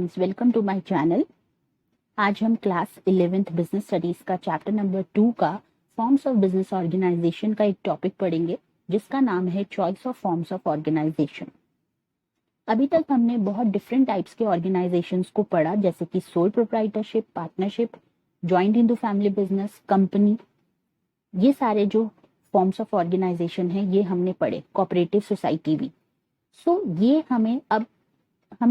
Friends, welcome to my channel. आज हम class 11th business studies का चैप्टर नंबर 2 का फॉर्म्स ऑफ बिजनेस ऑर्गेनाइजेशन का एक टॉपिक पढ़ेंगे जिसका नाम है choice of forms of organization. अभी तक हमने बहुत डिफरेंट टाइप्स के ऑर्गेनाइजेशंस को पढ़ा, जैसे कि sole proprietorship, partnership, joint Hindu family business, company. ये सारे जो फॉर्म्स ऑफ ऑर्गेनाइजेशन है ये हमने पढ़े, कोऑपरेटिव सोसाइटी भी। ये हमें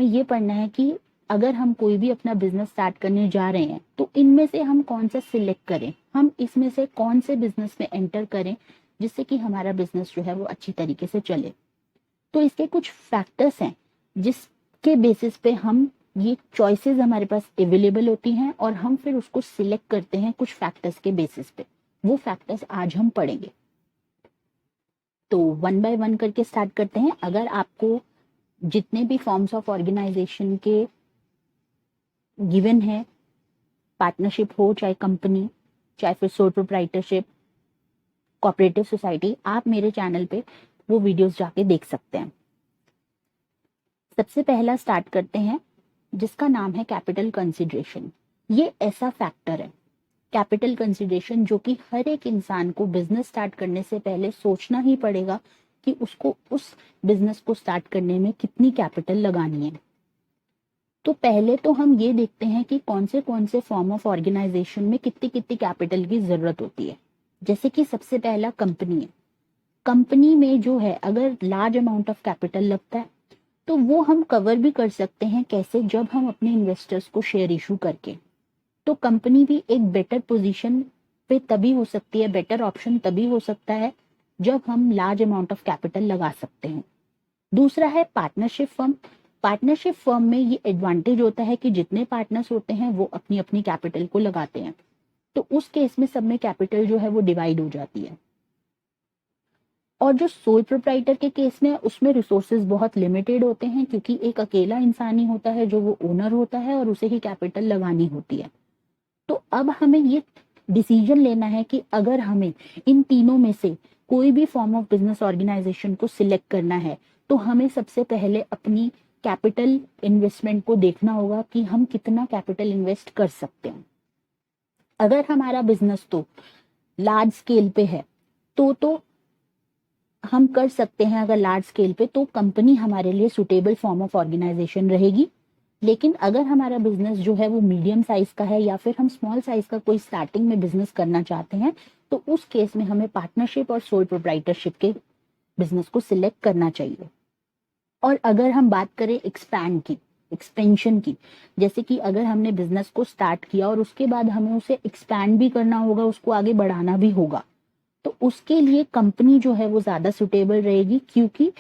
ये पढ़ना है कि अगर हम कोई भी अपना बिजनेस स्टार्ट करने जा रहे हैं तो इनमें से हम कौन सा सिलेक्ट करें, हम इसमें से कौन से बिजनेस में एंटर करें जिससे कि हमारा बिजनेस जो है वो अच्छी तरीके से चले। तो इसके कुछ फैक्टर्स हैं जिसके बेसिस पे हम ये चॉइसेस हमारे पास अवेलेबल होती हैं और हम फिर उसको सिलेक्ट करते हैं कुछ फैक्टर्स के बेसिस पे। वो फैक्टर्स आज हम पढ़ेंगे। तो वन बाय वन करके स्टार्ट करते हैं। अगर आपको जितने भी फॉर्म्स ऑफ ऑर्गेनाइजेशन के गिवन है, पार्टनरशिप हो चाहे कंपनी, चाहे फिर सोल प्रोप्राइटरशिप, कोऑपरेटिव सोसाइटी, आप मेरे चैनल पे वो वीडियोस जाके देख सकते हैं। सबसे पहला स्टार्ट करते हैं जिसका नाम है कैपिटल कंसिडरेशन। ये ऐसा फैक्टर है, कैपिटल कंसिडरेशन, जो कि हर एक इंसान को बिजनेस स्टार्ट करने से पहले सोचना ही पड़ेगा कि उसको उस बिजनेस को स्टार्ट करने में कितनी कैपिटल लगानी है। तो पहले तो हम ये देखते हैं कि कौन से फॉर्म ऑफ ऑर्गेनाइजेशन में कितनी कितनी कैपिटल की जरूरत होती है। जैसे कि सबसे पहला कंपनी है। कंपनी में जो है अगर लार्ज अमाउंट ऑफ कैपिटल लगता है तो वो हम कवर भी कर सकते हैं। कैसे? जब हम अपने इन्वेस्टर्स को शेयर इशू करके। तो कंपनी भी एक बेटर पोजीशन पे तभी हो सकती है, बेटर ऑप्शन तभी हो सकता है जब हम लार्ज अमाउंट ऑफ कैपिटल लगा सकते हैं। दूसरा है पार्टनरशिप फर्म। पार्टनरशिप फर्म में ये एडवांटेज होता है कि जितने पार्टनर्स होते हैं वो अपनी अपनी कैपिटल को लगाते हैं, तो उस केस में सब में कैपिटल जो है वो डिवाइड हो जाती है। और जो सोल प्रोप्राइटर के केस में उसमें रिसोर्सेज बहुत लिमिटेड होते हैं, क्योंकि एक अकेला इंसान ही होता है जो वो ओनर होता है और उसे ही कैपिटल लगानी होती है। तो अब हमें ये डिसीजन लेना है कि अगर हमें इन तीनों में से कोई भी फॉर्म ऑफ बिजनेस ऑर्गेनाइजेशन को सिलेक्ट करना है तो हमें सबसे पहले अपनी कैपिटल इन्वेस्टमेंट को देखना होगा कि हम कितना कैपिटल इन्वेस्ट कर सकते हैं। अगर हमारा बिजनेस तो लार्ज स्केल पे है तो हम कर सकते हैं। अगर लार्ज स्केल पे तो कंपनी हमारे लिए सुटेबल फॉर्म ऑफ ऑर्गेनाइजेशन रहेगी। लेकिन अगर हमारा बिजनेस जो है वो मीडियम साइज का है या फिर हम स्मॉल साइज का कोई स्टार्टिंग में बिजनेस करना चाहते हैं तो उस केस में हमें पार्टनरशिप और सोल प्रोप्राइटरशिप के बिजनेस को सिलेक्ट करना चाहिए। और अगर हम बात करें एक्सपेंशन की, जैसे कि अगर हमने बिजनेस को स्टार्ट किया और उसके बाद हमें उसे एक्सपैंड भी करना होगा, उसको आगे बढ़ाना भी होगा, तो उसके लिए कंपनी जो है वो ज्यादा सुटेबल रहेगी, क्योंकि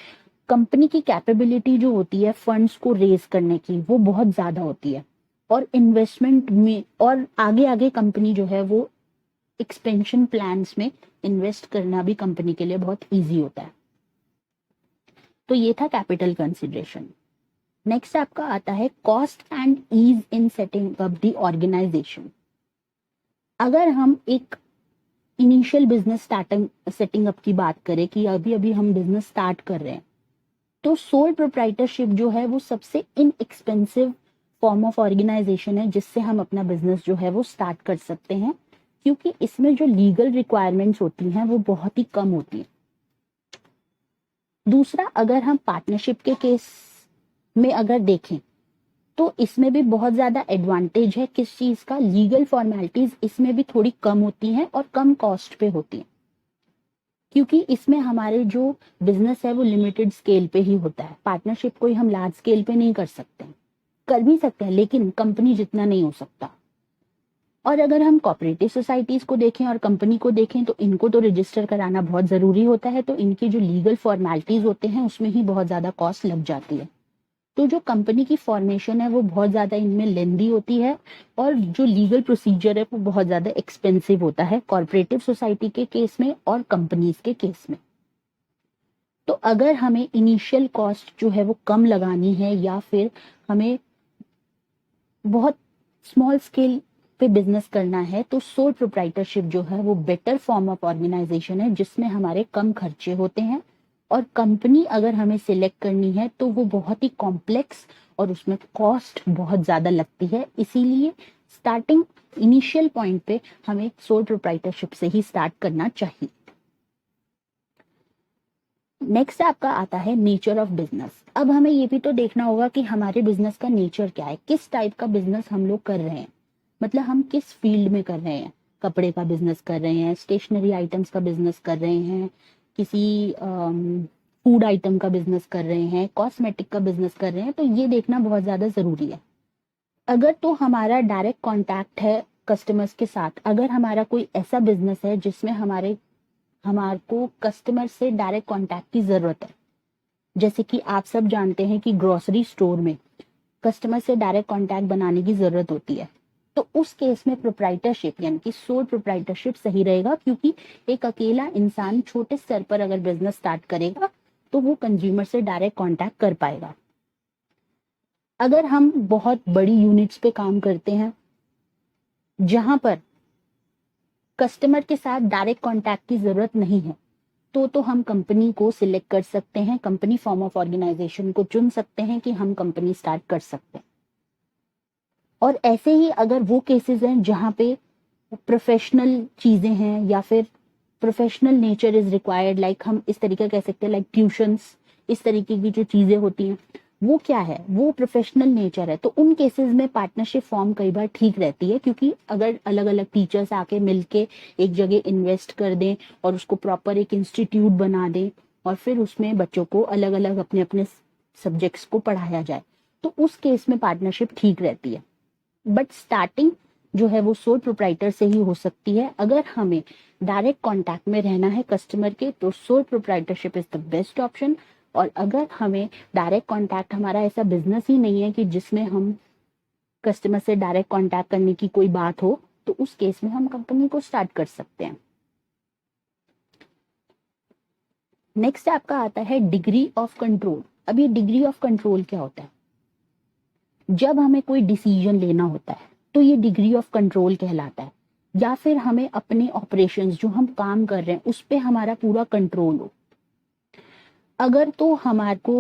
कंपनी की कैपेबिलिटी जो होती है फंड्स को रेज करने की वो बहुत ज्यादा होती है। और इन्वेस्टमेंट में और आगे आगे कंपनी जो है वो एक्सपेंशन प्लान्स में इन्वेस्ट करना भी कंपनी के लिए बहुत इजी होता है। तो ये था कैपिटल कंसिडरेशन। नेक्स्ट आपका आता है cost and ease in setting up the organization. अगर हम एक इनिशियल बिजनेस सेटिंग अप की बात करें कि अभी अभी हम बिजनेस स्टार्ट कर रहे हैं, तो सोल प्रोप्राइटरशिप जो है वो सबसे इनएक्सपेंसिव फॉर्म ऑफ ऑर्गेनाइजेशन है जिससे हम अपना बिजनेस जो है वो स्टार्ट कर सकते हैं, क्योंकि इसमें जो लीगल रिक्वायरमेंट्स होती हैं वो बहुत ही कम होती हैं। दूसरा, अगर हम पार्टनरशिप के केस में अगर देखें तो इसमें भी बहुत ज्यादा एडवांटेज है। किस चीज का? लीगल फॉर्मेलिटीज इसमें भी थोड़ी कम होती हैं और कम कॉस्ट पे होती हैं, क्योंकि इसमें हमारे जो बिजनेस है वो लिमिटेड स्केल पे ही होता है। पार्टनरशिप कोई हम लार्ज स्केल पे नहीं कर सकते, कर भी सकते हैं लेकिन कंपनी जितना नहीं हो सकता। और अगर हम कोऑपरेटिव सोसाइटीज को देखें और कंपनी को देखें तो इनको तो रजिस्टर कराना बहुत जरूरी होता है, तो इनकी जो लीगल फॉर्मेलिटीज होते हैं उसमें ही बहुत ज्यादा कॉस्ट लग जाती है। तो जो कंपनी की फॉर्मेशन है वो बहुत ज्यादा इनमें लेंदी होती है और जो लीगल प्रोसीजर है वो बहुत ज्यादा एक्सपेंसिव होता है कोऑपरेटिव सोसाइटी के केस में और कंपनीज के केस में। तो अगर हमें इनिशियल कॉस्ट जो है वो कम लगानी है या फिर हमें बहुत स्मॉल स्केल पे बिजनेस करना है तो सोल प्रोप्राइटरशिप जो है वो बेटर फॉर्म ऑफ ऑर्गेनाइजेशन है जिसमें हमारे कम खर्चे होते हैं और कंपनी अगर हमें सिलेक्ट करनी है तो वो बहुत ही कॉम्प्लेक्स और उसमें कॉस्ट बहुत ज्यादा लगती है। इसीलिए स्टार्टिंग इनिशियल पॉइंट पे हमें सोल प्रोप्राइटरशिप से ही स्टार्ट करना चाहिए। नेक्स्ट आपका आता है नेचर ऑफ बिजनेस। अब हमें ये भी तो देखना होगा कि हमारे बिजनेस का नेचर क्या है, किस टाइप का बिजनेस हम लोग कर रहे हैं, मतलब हम किस फील्ड में कर रहे हैं। कपड़े का बिजनेस कर रहे हैं, स्टेशनरी आइटम्स का बिजनेस कर रहे हैं, किसी फूड आइटम का बिजनेस कर रहे हैं, कॉस्मेटिक का बिजनेस कर रहे हैं, तो ये देखना बहुत ज्यादा जरूरी है। अगर तो हमारा डायरेक्ट कांटेक्ट है कस्टमर्स के साथ, अगर हमारा कोई ऐसा बिजनेस है जिसमें हमारे को कस्टमर से डायरेक्ट कांटेक्ट की जरूरत है, जैसे कि आप सब जानते हैं कि ग्रोसरी स्टोर में कस्टमर से डायरेक्ट कांटेक्ट बनाने की जरूरत होती है, तो उस केस में प्रोप्राइटरशिप यानी कि सोल प्रोप्राइटरशिप सही रहेगा, क्योंकि एक अकेला इंसान छोटे स्तर पर अगर बिजनेस स्टार्ट करेगा तो वो कंज्यूमर से डायरेक्ट कांटेक्ट कर पाएगा। अगर हम बहुत बड़ी यूनिट्स पे काम करते हैं जहां पर कस्टमर के साथ डायरेक्ट कांटेक्ट की जरूरत नहीं है, तो हम कंपनी को सिलेक्ट कर सकते हैं, कंपनी फॉर्म ऑफ ऑर्गेनाइजेशन को चुन सकते हैं कि हम कंपनी स्टार्ट कर सकते हैं। और ऐसे ही अगर वो केसेस हैं जहां पे प्रोफेशनल चीजें हैं या फिर professional nature is required, like हम इस तरीके कह सकते हैं, लाइक ट्यूशंस, इस तरीके की जो चीजें होती हैं वो क्या है, वो प्रोफेशनल नेचर है, तो उन केसेस में पार्टनरशिप फॉर्म कई बार ठीक रहती है, क्योंकि अगर अलग अलग टीचर्स आके मिलके एक जगह इन्वेस्ट कर दें और उसको प्रॉपर एक इंस्टीट्यूट बना दें और फिर उसमें बच्चों को अलग अलग अपने अपने सब्जेक्ट्स को पढ़ाया जाए, तो उस केस में पार्टनरशिप ठीक रहती है। बट स्टार्टिंग जो है वो सोल प्रोप्राइटर से ही हो सकती है। अगर हमें डायरेक्ट कांटेक्ट में रहना है कस्टमर के तो sole proprietorship is the best option. और अगर हमें डायरेक्ट कांटेक्ट, हमारा ऐसा बिजनेस ही नहीं है कि जिसमें हम कस्टमर से डायरेक्ट कांटेक्ट करने की कोई बात हो, तो उस केस में हम कंपनी को स्टार्ट कर सकते हैं। नेक्स्ट आपका आता है डिग्री ऑफ कंट्रोल। अब ये डिग्री ऑफ कंट्रोल क्या होता है? जब हमें कोई डिसीजन लेना होता है तो ये डिग्री ऑफ कंट्रोल कहलाता है, या फिर हमें अपने ऑपरेशंस जो हम काम कर रहे हैं उस पे हमारा पूरा कंट्रोल हो। अगर तो हमारे को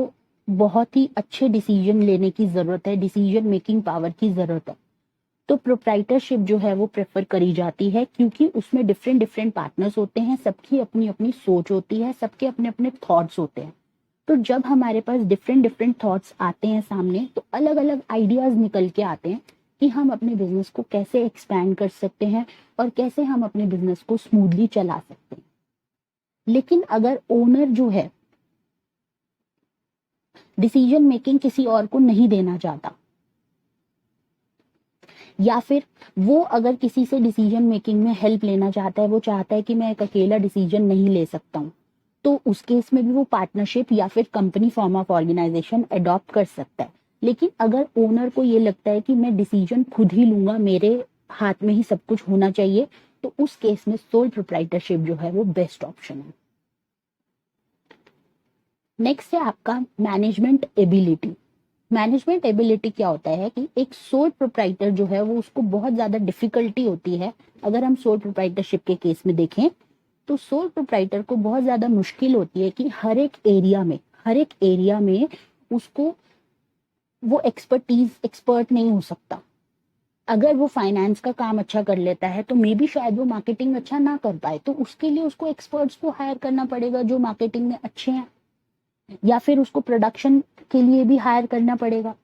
बहुत ही अच्छे डिसीजन लेने की जरूरत है, डिसीजन मेकिंग पावर की जरूरत है, तो प्रोप्राइटरशिप जो है वो प्रेफर करी जाती है, क्योंकि उसमें डिफरेंट डिफरेंट पार्टनर्स होते हैं, सबकी अपनी अपनी सोच होती है, सबके अपने अपने थॉट्स होते हैं। तो जब हमारे पास डिफरेंट डिफरेंट थॉट्स आते हैं सामने, तो अलग अलग आइडियाज निकल के आते हैं कि हम अपने बिजनेस को कैसे एक्सपैंड कर सकते हैं और कैसे हम अपने बिजनेस को स्मूथली चला सकते हैं। लेकिन अगर ओनर जो है डिसीजन मेकिंग किसी और को नहीं देना चाहता, या फिर वो अगर किसी से डिसीजन मेकिंग में हेल्प लेना चाहता है, वो चाहता है कि मैं एक अकेला डिसीजन नहीं ले सकता हूँ, तो उस केस में भी वो पार्टनरशिप या फिर company form of organization adopt कर सकता है। लेकिन अगर ओनर को ये लगता है कि मैं डिसीजन खुद ही लूंगा, मेरे हाथ में ही सब कुछ होना चाहिए, तो उस केस में सोल प्रोप्राइटरशिप जो है वो बेस्ट ऑप्शन है। नेक्स्ट है आपका मैनेजमेंट एबिलिटी। मैनेजमेंट एबिलिटी क्या होता है कि एक सोल प्रोप्राइटर जो है वो उसको बहुत ज्यादा डिफिकल्टी होती है। अगर हम सोल प्रोप्राइटरशिप के केस में देखें तो सोल प्रोप्राइटर को बहुत ज्यादा मुश्किल होती है कि हर एक एरिया में उसको वो एक्सपर्ट नहीं हो सकता। अगर वो फाइनेंस का काम अच्छा कर लेता है तो मे बी शायद वो मार्केटिंग अच्छा ना कर पाए, तो उसके लिए उसको एक्सपर्ट्स को हायर करना पड़ेगा जो मार्केटिंग में अच्छे हैं, या फिर उसको प्रोडक्शन के लिए भी हायर करना पड़ेगा।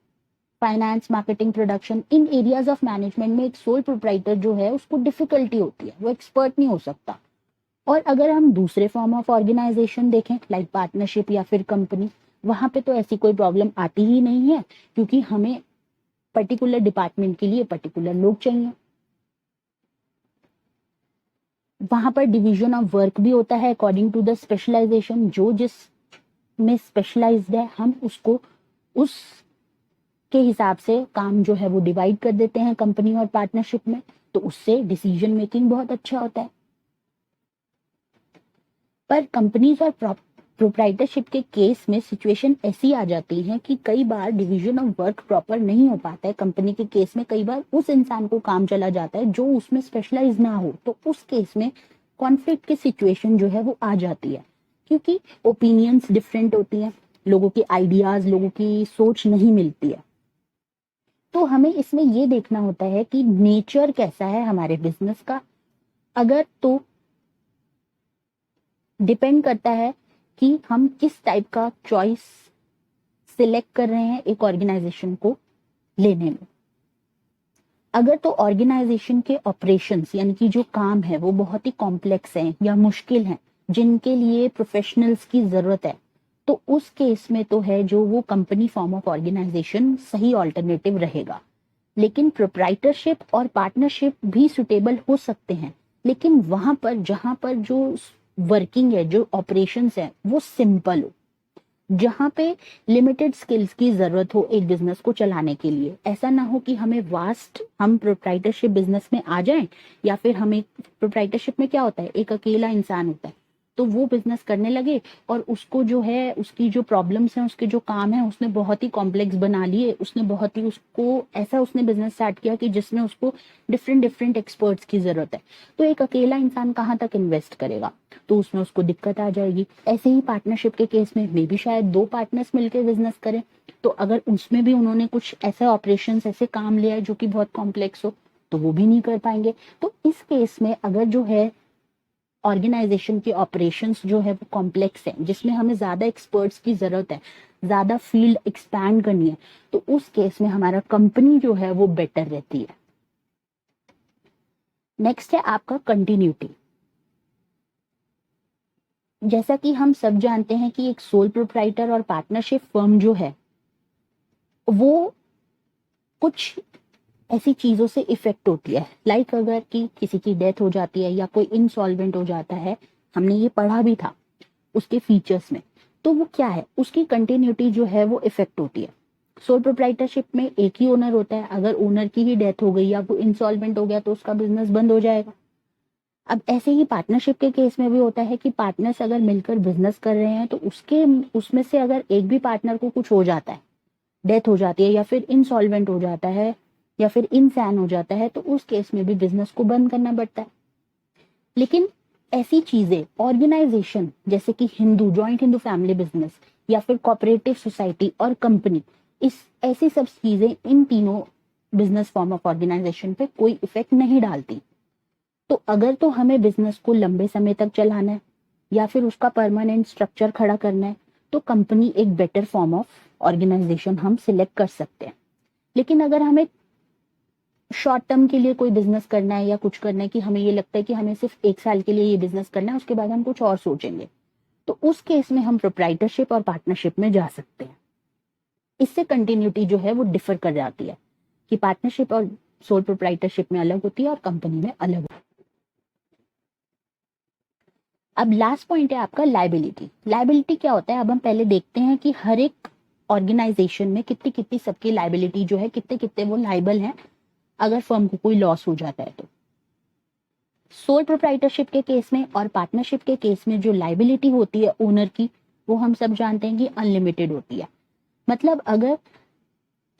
Finance, marketing, production, in areas of management में एक सोल प्रोप्राइटर जो है उसको डिफिकल्टी होती है, वो एक्सपर्ट नहीं हो सकता। और अगर हम दूसरे फॉर्म ऑफ ऑर्गेनाइजेशन देखें लाइक पार्टनरशिप या फिर कंपनी, वहां पे तो ऐसी कोई प्रॉब्लम आती ही नहीं है, क्योंकि हमें पर्टिकुलर डिपार्टमेंट के लिए पर्टिकुलर लोग चाहिए। वहां पर डिवीजन ऑफ वर्क भी होता है अकॉर्डिंग टू द स्पेशलाइजेशन, जो जिस में स्पेशलाइज्ड है हम उसको उस के हिसाब से काम जो है वो डिवाइड कर देते हैं कंपनी और पार्टनरशिप में, तो उससे डिसीजन मेकिंग बहुत अच्छा होता है। पर कंपनीज और प्रोप्राइटरशिप के केस में सिचुएशन ऐसी आ जाती है कि कई बार डिवीजन ऑफ वर्क प्रॉपर नहीं हो पाता है। कंपनी के केस में कई बार उस इंसान को काम चला जाता है जो उसमें स्पेशलाइज ना हो, तो उस केस में कॉन्फ्लिक्ट की सिचुएशन जो है वो आ जाती है क्योंकि ओपिनियंस डिफरेंट होती हैं, लोगों की आइडियाज, लोगों की सोच नहीं मिलती है। तो हमें इसमें ये देखना होता है कि नेचर कैसा है हमारे बिजनेस का। अगर तो डिपेंड करता है कि हम किस टाइप का चॉइस सिलेक्ट कर रहे हैं एक ऑर्गेनाइजेशन को लेने में। अगर तो ऑर्गेनाइजेशन के ऑपरेशंस यानी कि जो काम है वो बहुत ही कॉम्प्लेक्स हैं या मुश्किल हैं, जिनके लिए प्रोफेशनल्स की जरूरत है, तो उस केस में तो है जो वो कंपनी फॉर्म ऑफ ऑर्गेनाइजेशन सही ऑल्टरनेटिव रहेगा। लेकिन प्रोप्राइटरशिप और पार्टनरशिप भी सुटेबल हो सकते हैं, लेकिन वहां पर जहां पर जो वर्किंग है, जो ऑपरेशंस है वो सिंपल हो, जहां पे लिमिटेड स्किल्स की जरूरत हो एक बिजनेस को चलाने के लिए। ऐसा ना हो कि हमें वास्ट, हम प्रोप्राइटरशिप बिजनेस में आ जाएं, या फिर हमें प्रोप्राइटरशिप में क्या होता है, एक अकेला इंसान होता है, तो वो बिजनेस करने लगे और उसको जो है, उसकी जो प्रॉब्लम्स हैं, उसके जो काम है, उसने बहुत ही कॉम्प्लेक्स बना लिए, उसने बहुत ही उसको ऐसा उसने बिजनेस स्टार्ट किया कि जिसमें उसको डिफरेंट डिफरेंट एक्सपर्ट्स की जरूरत है। तो एक अकेला इंसान कहाँ तक इन्वेस्ट करेगा, तो उसमें उसको दिक्कत आ जाएगी। ऐसे ही पार्टनरशिप के केस में मे भी शायद 2 पार्टनर्स मिलकर बिजनेस करें, तो अगर उसमें भी उन्होंने कुछ ऐसे ऑपरेशंस, ऐसे काम लिया है जो कि बहुत कॉम्प्लेक्स हो, तो वो भी नहीं कर पाएंगे। तो इस केस में अगर जो है ऑर्गेनाइजेशन के ऑपरेशंस जो है वो कॉम्प्लेक्स है, जिसमें हमें ज्यादा एक्सपर्ट्स की जरूरत है, ज्यादा फील्ड एक्सपैंड करनी है, तो उस केस में हमारा कंपनी जो है वो बेटर रहती है। नेक्स्ट है आपका कंटिन्यूटी। जैसा कि हम सब जानते हैं कि एक सोल प्रोप्राइटर और पार्टनरशिप फर्म जो है वो कुछ ऐसी चीजों से इफेक्ट होती है, लाइक अगर कि किसी की डेथ हो जाती है या कोई इंसॉल्वेंट हो जाता है, हमने ये पढ़ा भी था उसके फीचर्स में, तो वो क्या है, उसकी कंटिन्यूटी जो है वो इफेक्ट होती है। सोल प्रोप्राइटरशिप में एक ही ओनर होता है, अगर ओनर की ही डेथ हो गई या वो इंसॉल्वेंट हो गया तो उसका बिजनेस बंद हो जाएगा। अब ऐसे ही पार्टनरशिप के केस में भी होता है कि पार्टनर्स अगर मिलकर बिजनेस कर रहे हैं तो उसमें से अगर एक भी पार्टनर को कुछ हो जाता है, डेथ हो जाती है या फिर इंसॉल्वेंट हो जाता है या फिर इनसैन हो जाता है, तो उस केस में भी बिजनेस को बंद करना पड़ता है। लेकिन ऐसी चीजें ऑर्गेनाइजेशन जैसे कि Hindu, joint Hindu family business या फिर कोऑपरेटिव सोसाइटी और कंपनी, इस ऐसी सब चीजें इन तीनों बिजनेस फॉर्म ऑफ ऑर्गेनाइजेशन पे कोई इफेक्ट नहीं डालती। तो अगर तो हमें बिजनेस को लंबे समय तक चलाना है या फिर उसका परमानेंट स्ट्रक्चर खड़ा करना है, तो कंपनी एक बेटर फॉर्म ऑफ ऑर्गेनाइजेशन हम सिलेक्ट कर सकते हैं। लेकिन अगर हमें शॉर्ट टर्म के लिए कोई बिजनेस करना है या कुछ करना है कि हमें ये लगता है कि हमें सिर्फ 1 साल के लिए ये बिजनेस करना है, उसके बाद हम कुछ और सोचेंगे, तो उस केस में हम प्रोप्राइटरशिप और पार्टनरशिप में जा सकते हैं। इससे कंटिन्यूटी जो है वो डिफर कर जाती है कि पार्टनरशिप और सोल प्रोप्राइटरशिप में अलग होती है और कंपनी में अलग होती है। अब लास्ट पॉइंट है आपका लायबिलिटी। लायबिलिटी क्या होता है, अब हम पहले देखते हैं कि हर एक ऑर्गेनाइजेशन में कितनी कितनी सबकी लायबिलिटी जो है, कितने कितने वो लायबल हैं अगर फर्म को कोई लॉस हो जाता है। तो सोल प्रोप्राइटरशिप के केस में और पार्टनरशिप के केस में जो लायबिलिटी होती है ओनर की, वो हम सब जानते हैं कि अनलिमिटेड होती है। मतलब अगर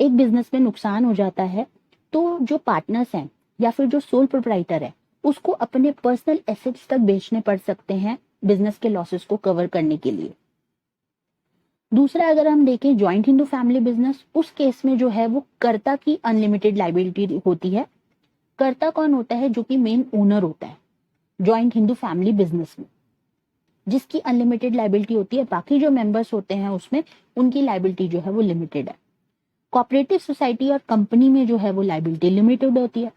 एक बिजनेस में नुकसान हो जाता है तो जो पार्टनर्स हैं या फिर जो सोल प्रोप्राइटर है, उसको अपने पर्सनल एसेट्स तक बेचने पड़ सकते हैं बिजनेस के लॉसेस को कवर करने के लिए। दूसरा, अगर हम देखें जॉइंट हिंदू फैमिली बिजनेस, उस केस में जो है वो कर्ता की अनलिमिटेड लायबिलिटी होती है। कर्ता कौन होता है, जो कि मेन ओनर होता है जॉइंट हिंदू फैमिली बिजनेस में, जिसकी अनलिमिटेड लायबिलिटी होती है। बाकी जो मेंबर्स होते हैं उसमें उनकी लायबिलिटी जो है वो लिमिटेड है। कोऑपरेटिव सोसाइटी और कंपनी में जो है वो लायबिलिटी लिमिटेड होती है।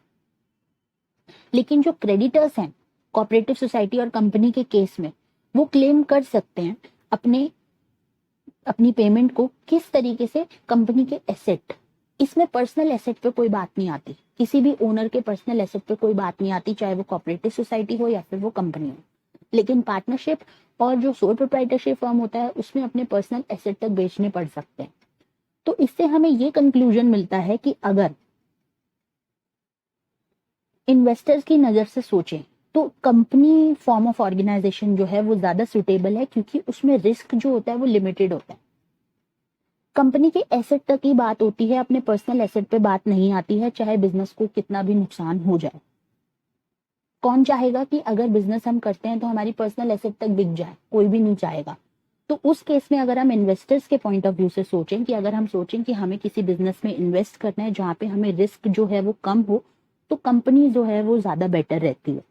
लेकिन जो क्रेडिटर्स हैं कोऑपरेटिव सोसाइटी और कंपनी के केस में, वो क्लेम कर सकते हैं अपनी पेमेंट को किस तरीके से, कंपनी के एसेट। इसमें पर्सनल एसेट पे कोई बात नहीं आती, किसी भी ओनर के पर्सनल एसेट पे कोई बात नहीं आती, चाहे वो कोऑपरेटिव सोसाइटी हो या फिर वो कंपनी हो। लेकिन पार्टनरशिप और जो सोल प्रोप्राइटरशिप फर्म होता है उसमें अपने पर्सनल एसेट तक बेचने पड़ सकते हैं। तो इससे हमें ये कंक्लूजन मिलता है कि अगर इन्वेस्टर्स की नजर से सोचें तो कंपनी फॉर्म ऑफ ऑर्गेनाइजेशन जो है वो ज्यादा सुटेबल है, क्योंकि उसमें रिस्क जो होता है वो लिमिटेड होता है। कंपनी के एसेट तक ही बात होती है, अपने पर्सनल एसेट पे बात नहीं आती है, चाहे बिजनेस को कितना भी नुकसान हो जाए। कौन चाहेगा कि अगर बिजनेस हम करते हैं तो हमारी पर्सनल एसेट तक बिक जाए? कोई भी नहीं चाहेगा। तो उस केस में अगर हम इन्वेस्टर्स के पॉइंट ऑफ व्यू से सोचें कि अगर हम सोचें कि हमें किसी बिजनेस में इन्वेस्ट करना है जहां पे हमें रिस्क जो है वो कम हो, तो कंपनी जो है वो ज्यादा बेटर रहती है।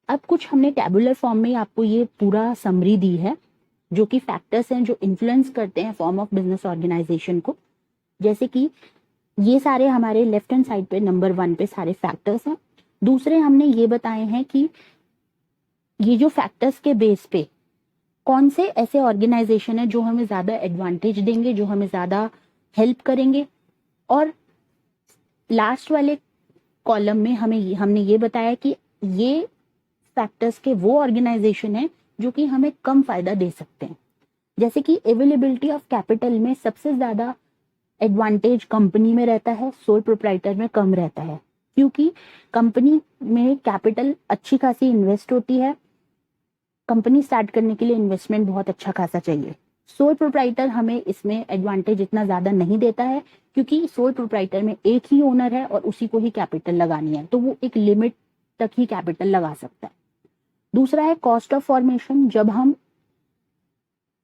अब कुछ हमने टैबुलर फॉर्म में आपको ये पूरा समरी दी है जो कि फैक्टर्स हैं जो इन्फ्लुएंस करते हैं फॉर्म ऑफ बिजनेस ऑर्गेनाइजेशन को। जैसे कि ये सारे हमारे लेफ्ट हैंड साइड पे नंबर 1 पे सारे फैक्टर्स हैं। दूसरे हमने ये बताए हैं कि ये जो फैक्टर्स के बेस पे कौन से ऐसे ऑर्गेनाइजेशन है जो हमें ज्यादा एडवांटेज देंगे, जो हमें ज्यादा हेल्प करेंगे। और लास्ट वाले कॉलम में हमने ये बताया कि ये फैक्टर्स के वो ऑर्गेनाइजेशन है जो कि हमें कम फायदा दे सकते हैं। जैसे कि अवेलेबिलिटी ऑफ कैपिटल में सबसे ज्यादा एडवांटेज कंपनी में रहता है, सोल प्रोप्राइटर में कम रहता है, क्योंकि कंपनी में कैपिटल अच्छी खासी इन्वेस्ट होती है। कंपनी स्टार्ट करने के लिए इन्वेस्टमेंट बहुत अच्छा खासा चाहिए। सोल प्रोप्राइटर हमें इसमें एडवांटेज इतना ज्यादा नहीं देता है, क्योंकि सोल प्रोप्राइटर में एक ही ओनर है और उसी को ही कैपिटल लगानी है, तो वो एक लिमिट तक ही कैपिटल लगा सकता है। दूसरा है कॉस्ट ऑफ फॉर्मेशन। जब हम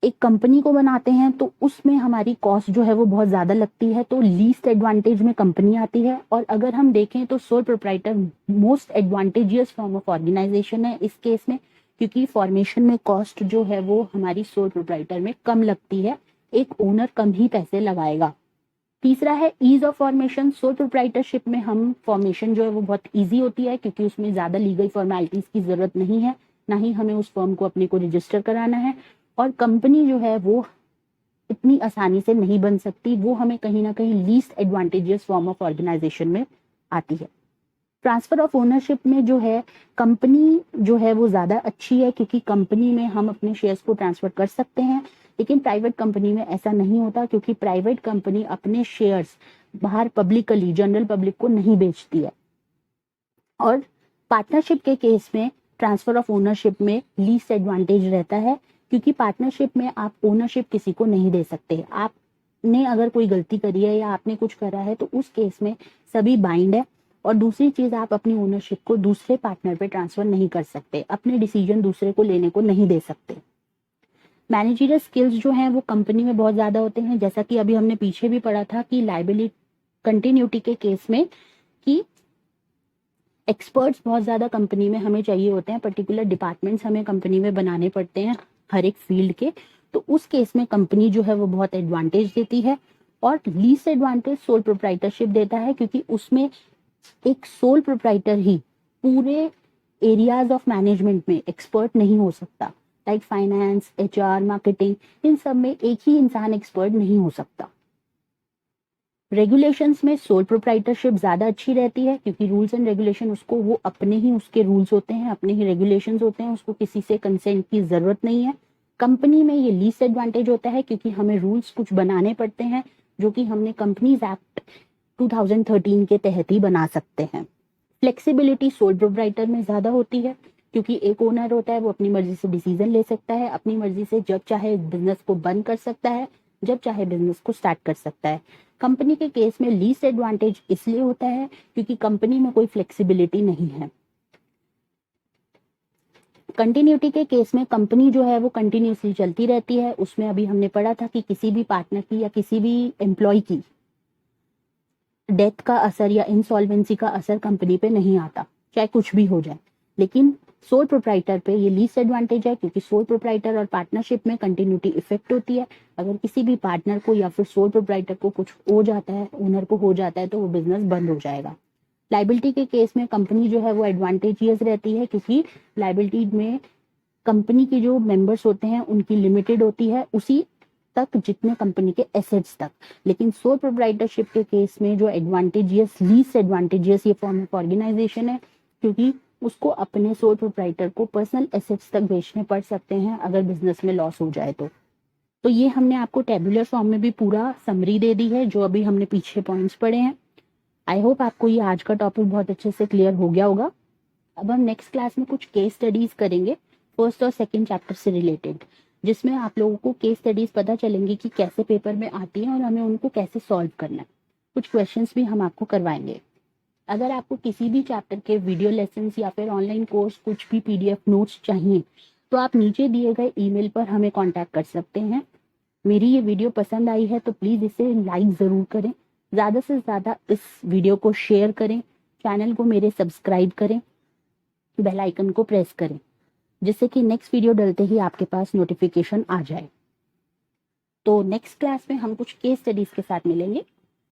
एक कंपनी को बनाते हैं तो उसमें हमारी कॉस्ट जो है वो बहुत ज्यादा लगती है, तो लीस्ट एडवांटेज में कंपनी आती है। और अगर हम देखें तो sole proprietor most advantageous form of organization है इस केस में, क्योंकि फॉर्मेशन में कॉस्ट जो है वो हमारी सोल प्रोप्राइटर में कम लगती है, एक ओनर कम ही पैसे लगाएगा। तीसरा है ease of formation. Sole proprietorship में हम फॉर्मेशन जो है वो बहुत ईजी होती है, क्योंकि उसमें ज्यादा लीगल फॉर्मेलिटीज की जरूरत नहीं है, ना ही हमें उस फर्म को अपने को रजिस्टर कराना है। और कंपनी जो है वो इतनी आसानी से नहीं बन सकती, वो हमें कहीं ना कहीं least advantageous form of organization में आती है। ट्रांसफर ऑफ ओनरशिप में जो है कंपनी जो है वो ज्यादा अच्छी है, क्योंकि कंपनी में हम अपने शेयर्स को ट्रांसफर कर सकते हैं, लेकिन प्राइवेट कंपनी में ऐसा नहीं होता, क्योंकि प्राइवेट कंपनी अपने शेयर्स बाहर पब्लिकली जनरल पब्लिक को नहीं बेचती है। और पार्टनरशिप के केस में ट्रांसफर ऑफ ओनरशिप में लीस्ट एडवांटेज रहता है, क्योंकि पार्टनरशिप में आप ओनरशिप किसी को नहीं दे सकते। आपने अगर कोई गलती करी है या आपने कुछ करा है तो उस केस में सभी बाइंड है। और दूसरी चीज, आप अपनी ओनरशिप को दूसरे पार्टनर पे ट्रांसफर नहीं कर सकते, अपने डिसीजन दूसरे को लेने को नहीं दे सकते। मैनेजरियल स्किल्स जो हैं वो कंपनी में बहुत ज्यादा होते हैं, जैसा कि अभी हमने पीछे भी पढ़ा था कि लायबिलिटी कंटिन्यूटी के केस में कि एक्सपर्ट्स बहुत ज्यादा कंपनी में हमें चाहिए होते हैं, पर्टिकुलर डिपार्टमेंट्स हमें कंपनी में बनाने पड़ते हैं हर एक फील्ड के, तो उस केस में कंपनी जो है वो बहुत एडवांटेज देती है। और लीस्ट एडवांटेज सोल प्रोप्राइटरशिप देता है, क्योंकि उसमें एक सोल प्रोप्राइटर ही पूरे एरियाज ऑफ मैनेजमेंट में एक्सपर्ट नहीं हो सकता, लाइक फाइनेंस, एचआर, मार्केटिंग, इन सब में एक ही इंसान एक्सपर्ट नहीं हो सकता। रेगुलेशंस में सोल प्रोप्राइटरशिप ज्यादा अच्छी रहती है, क्योंकि रूल्स एंड रेगुलेशन उसको वो अपने ही उसके रूल्स होते हैं, अपने ही रेगुलेशंस होते हैं, उसको किसी से कंसेंट की जरूरत नहीं है। कंपनी में ये लीस्ट एडवांटेज होता है, क्योंकि हमें रूल्स कुछ बनाने पड़ते हैं जो कि हमने कंपनीज एक्ट 2013 के तहत ही बना सकते हैं। फ्लेक्सिबिलिटी सोल प्रोप्राइटर में ज्यादा होती है, क्योंकि एक ओनर होता है वो अपनी मर्जी से डिसीजन ले सकता है, अपनी मर्जी से जब चाहे बिजनेस को बंद कर सकता है, जब चाहे बिजनेस को स्टार्ट कर सकता है। कंपनी के केस में लीस्ट एडवांटेज इसलिए होता है क्योंकि कंपनी में कोई फ्लेक्सिबिलिटी नहीं है। कंटिन्यूटी के केस में कंपनी जो है वो कंटिन्यूसली चलती रहती है, उसमें अभी हमने पढ़ा था कि किसी भी पार्टनर की या किसी भी एम्प्लॉय की डेथ का असर या इंसॉल्वेंसी का असर कंपनी पे नहीं आता, चाहे कुछ भी हो जाए। लेकिन सोल प्रोप्राइटर पे ये लीस्ट एडवांटेज है, क्योंकि सोल प्रोप्राइटर और पार्टनरशिप में कंटिन्यूटी इफेक्ट होती है। अगर किसी भी पार्टनर को या फिर सोल प्रोप्राइटर को कुछ हो जाता है, ओनर को हो जाता है, तो वो बिजनेस बंद हो जाएगा। लाइबिलिटी के केस में कंपनी जो है वो एडवांटेजियस रहती है, क्योंकि लाइबिलिटी में कंपनी के जो मेंबर्स होते हैं उनकी लिमिटेड होती है, उसी तक जितने कंपनी के एसेट्स तक। लेकिन सोल प्रोप्राइटरशिप के केस में जो एडवांटेजियस लीस्ट एडवांटेजियस ये फॉर्म ऑफ ऑर्गेनाइजेशन है, क्योंकि उसको अपने सोल प्रोप्राइटर को पर्सनल एसेट्स तक बेचने पड़ सकते हैं अगर बिजनेस में लॉस हो जाए तो ये हमने आपको टेबुलर फॉर्म में भी पूरा समरी दे दी है, जो अभी हमने पीछे पॉइंट्स पढ़े हैं। आई होप आपको ये आज का टॉपिक बहुत अच्छे से क्लियर हो गया होगा। अब हम नेक्स्ट क्लास में कुछ केस स्टडीज करेंगे फर्स्ट और सेकंड चैप्टर से रिलेटेड, जिसमें आप लोगों को केस स्टडीज पता चलेंगी कि कैसे पेपर में आती हैं और हमें उनको कैसे सॉल्व करना है। कुछ क्वेश्चंस भी हम आपको करवाएंगे। अगर आपको किसी भी चैप्टर के वीडियो लेसन्स या फिर ऑनलाइन कोर्स कुछ भी पीडीएफ नोट्स चाहिए तो आप नीचे दिए गए ईमेल पर हमें कांटेक्ट कर सकते हैं। मेरी ये वीडियो पसंद आई है तो प्लीज़ इसे लाइक ज़रूर करें, ज़्यादा से ज़्यादा इस वीडियो को शेयर करें, चैनल को मेरे सब्सक्राइब करें, बेल आइकन को प्रेस करें जिससे कि नेक्स्ट वीडियो डलते ही आपके पास नोटिफिकेशन आ जाए। तो नेक्स्ट क्लास में हम कुछ केस स्टडीज़ के साथ मिलेंगे।